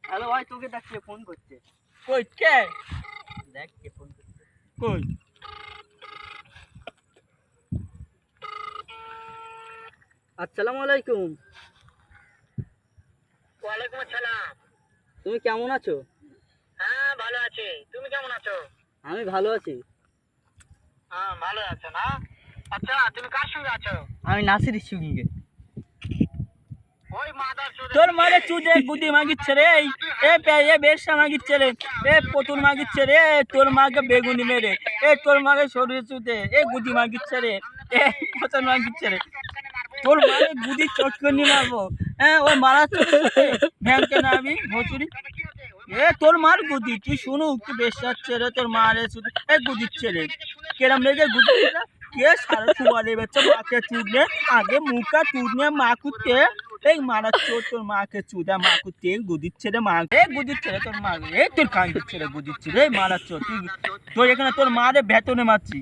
Hello ভাই, তোকে ডাকছে, ফোন করছে। কই কে? দেখ কে ফোন করছে। কই? আসসালামু আলাইকুম। ওয়ালাইকুম আসসালাম। তুমি কেমন আছো? হ্যাঁ ভালো আছি, তুমি কেমন আছো? আমি ভালো আছি। হ্যাঁ ভালো আছো না? আচ্ছা তুমি কার সঙ্গে আছো? আমি নাসিরের সঙ্গে। ওই মাদার চোদে তোর মারে চুদে গুদি মাগিচ্ছে রে। এ বেশা মাগিচ্ছে রে। এ পতুল মাগিচ্ছে রে। তোর মাকে বেগুনি মেরে। তোর মাকে শরীরে চুদে। গুদি মাগিচ্ছে রে। পচন মাগিচ্ছে রে। তোর মারে গুদি চটকনি মারবো। ওই মারা ভ্যাংকে না আমি ভচুরি। তোর মার গুদি তুই শুনু তুই বেশ যাচ্ছে রে। তোর মারে চুদে গুদিচ্ছে রে। কেরাম লেগে গুদি কে সারা চুয়ালে বেচ্ছে মাকে চুদনে আগে মুখা চুদনে মাকুতে এই মারা চোর তোর মাকে চুদা মাকুতে গুদিচ্ছে রে। মা গুদিচ্ছে রে তোর মা। তোর কান দিচ্ছে রে গুদিচ্ছে রে মারা চোর তুই। তোর এখানে তোর মারে বেতনে মারছি।